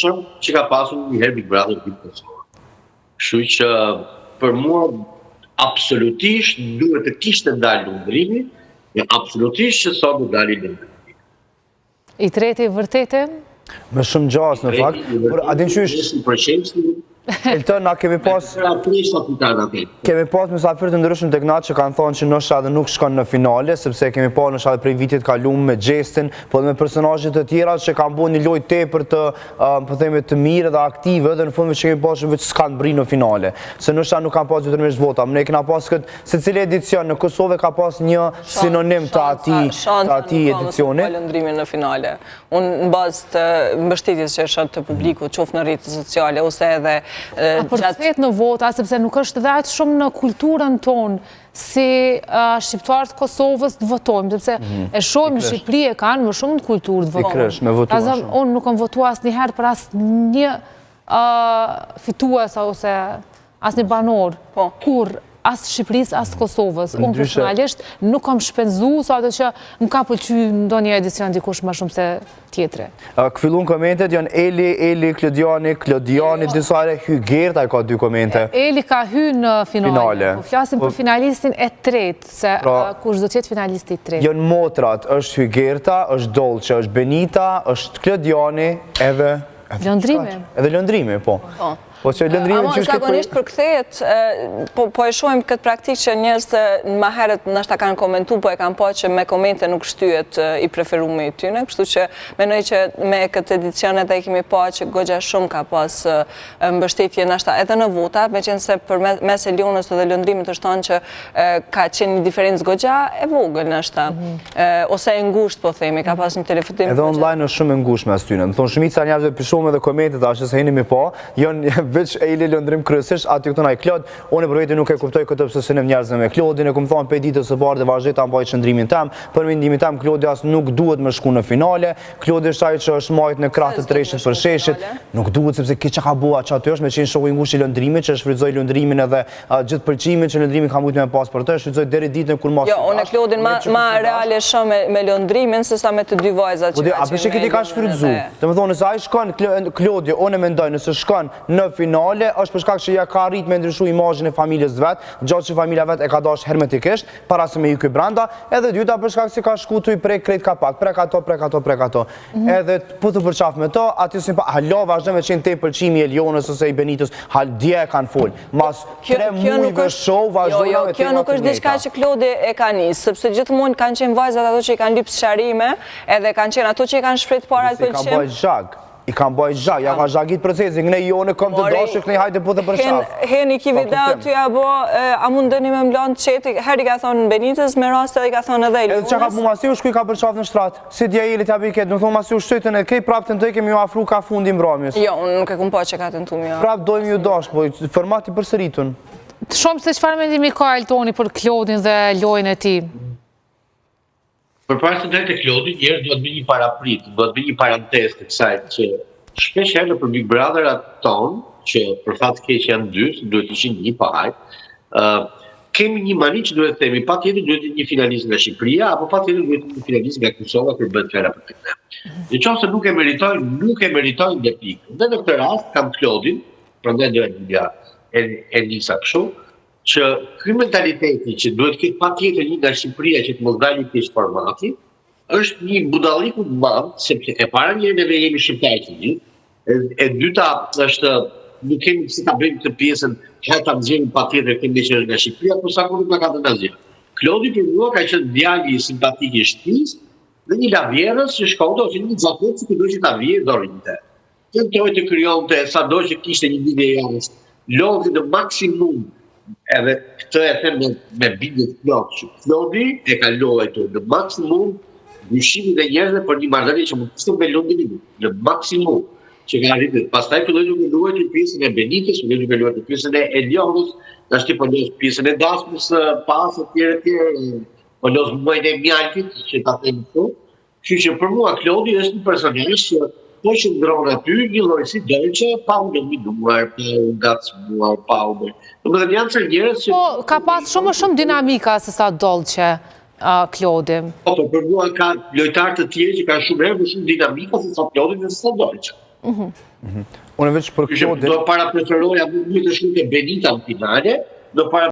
rëndësishëm që ka pasur njëherë Big Brother në Kosovë. Kështu që për mua absolutisht duhet të kishte dalë lundrimi, e absolutisht që sot do dalë lundrimi. I treti vërtetë? Me shumë gjas në fakt, por a din qysh Elton, na kemi pas mysafir të ndryshëm tek na që kanë thonë që ndoshta edhe nuk shkon në finale, sepse kemi parë ndoshta prej vitit kaluar me Gjestin, po edhe me personazhe të tjera që kanë bërë një lojë tepër të, po themi, të mirë dhe aktive, dhe në fund që kemi pasur vetë s'kan bërë në finale. Se ndoshta nuk kanë pasur detyrimisht vota, ne kena pas këtë secili edicion në Kosovë ka pas një sinonim të atij edicioni. Lëndrimin në finale. Unë në bazë të mbështetjes që është të publikut, qoftë në rrjetet sociale ose edhe përkthehet në vota, sepse nuk është dhe aq shumë në kulturën tonë si shqiptarët Kosovës të votojmë, sepse e shohim në Shqipëri e kanë më shumë në kulturë të votojmë. Unë nuk kam votuar asnjëherë për asnjë fitues ose asnjë banor, kur as Shqipërisë, as Kosovës. Unë personalisht nuk kam shpenzu, sa ato që më ka pëlqyer ndonjë edicion dikush më shumë se tjetri. Këfillun komentet janë Eli, Klodiani, disare Hygerta ka 2 komente. Eli ka hyrë në finale. Po flasim për finalistin e tretë, se kush do të jetë finalisti i tretë. Janë motrat, është Hygerta, është Dolce, është Benita, është Klodiani, edhe Lëndrimi, po. Zakonisht përkthehet, po e shohim këtë praktikë që njerëz më herët ndoshta kanë komentuar, po e kanë pa që me komente nuk shtyhet i preferuar i tyre, kështu që mendoj që me këtë edicion edhe kemi pa që goxha shumë ka pas mbështetje ndoshta edhe në vota, meqense përmes Elionës dhe Lëndrimit është thonë që ka qenë një diferencë goxha e vogël ndoshta, ose e ngushtë po themi, ka pas një telefonim. Edhe online është shumë e ngushtë mes tyre. Më thonë shumica njerëzve pishon edhe komentet tash se jeni më pa, janë veç Eli Lëndrim kryesisht, aty këtu na i Klod, unë për vetë nuk e kuptoj këtë obsesionim njerëzve me Klodin, e kum thonë pe ditës së parë dhe vazhdoj ta mbaj qëndrimin tim, për mendimin tim Klodi as nuk duhet më shku në finale, Klodi është ai që është marrë në krah të treshit për sheshit, nuk duhet sepse çka ka bua çaty është me qenë shoku i ngushtë i Lëndrimit që shfrytëzoi Lëndrimin edhe gjithë pëlqimin që Lëndrimi ka mujtë me pas për të, shfrytëzoi deri ditën kur mos. Jo, unë Klodin më reale shumë me Lëndrimin sesa me të dy vajzat që. A pse këti ka shfrytëzuar? Domethënë se ai shkon Klodi, unë mendoj nëse shkon në finale është për shkak që ja ka arrit me ndryshu imazhin e familjes vet, gjatë që familja vet e ka dash hermetikisht para se me hyj brenda, edhe dyta për shkak se ka shkutur i prek krejt kapak, prek ato. Edhe po të përqaf me to, aty halo vazhdon me qenë te pëlqimi i Elionës ose i Benitës, dje kanë fol. Mas 3 muajve show vazhdon me. Kjo nuk është diçka që Klodi e ka nis, sepse gjithmonë kanë qenë vajzat ato që i kanë lyp sharime, edhe kanë qenë ato që i kanë shpreh para të pëlqim. I kam bëj zhag, ja ka zhagit procesin, ne jone kom të dashur, ne hajde po të përshaf. Heni ki video ty apo, a mundeni me mlanë qeti, heri ka thonë në Benitës, me rast edhe ka thonë edhe Elionës. Edhe që ka pu masi u shkuj ka përshaf në shtratë, si dja Eli t'a biket, nuk thonë masi u shtytën e kej prap të ndoj kemi ju afru ka fundi mbromjes. Jo, unë nuk e kum pa që ka të ntu mja. Prap dojmë ju dash, po formati përsëritun. Shumë se çfarë mendimi ka Eltoni për Klodin dhe lojën e tij? Për parë të drejtë e Klodit, njerëz duhet bëj një paraprit, duhet bëj një parantezë të kësaj që shpesh herë për Big Brother ton, që për fat të keq janë 2, duhet ishin 1 pa hajt. Kemi një mani që duhet të themi, patjetër duhet një finalist nga Shqipëria, apo patjetër duhet një finalist nga Kosova për bën fera për këtë. Nëse nuk e meritojnë dhe pikë. Dhe në këtë rast kam Klodin, prandaj do e nisa kështu, që ky mentaliteti që duhet këtë patjetër një nga Shqipëria që të mos dalë keq formati, është një budalliku të madh, sepse e para njëri neve jemi shqiptarë të gjithë, e dyta është nuk kemi si ta bëjmë këtë pjesën që ta nxjerrim patjetër kemi që është nga Shqipëria, por sa kur nuk na ka të nxjerrë. Klodi për mua ka qenë djali simpatik i shtëpisë dhe një lavjerës që shkonte ose një xhaket që do të ta vijë dorinte. Tentoi të krijonte sado që kishte një ide jashtë, lodhi në maksimum. Edhe këtë e them me bindje të plot që Klodi e ka luajtur në maksimum dyshimin e njerëzve për një marrëdhënie që mund të ishte me Lëndrimin, në maksimum që ka arritur. Pastaj filloi të luajë pjesën e Benitës, filloi të luajë pjesën e Elionës, tash po luaj pjesën e Dasmës, pas etj. Po luaj muajin e Mjaltit, që ta them këtu. Kështu që për mua Klodi është një personazh që po qëndron aty, një lloj si Dolce, pa u lëvizuar, pa u ngacmuar, pa u. Domethënë janë ca njerëz që po ka pas shumë dinamika se sa Dolce. Klodi. Po, për mua ka lojtarë të tjerë që kanë shumë herë më shumë dinamika se sa Klodi dhe sa Dolce. Unë veç për Klodin... Do para preferoja më të shumë të Benita në finale, do para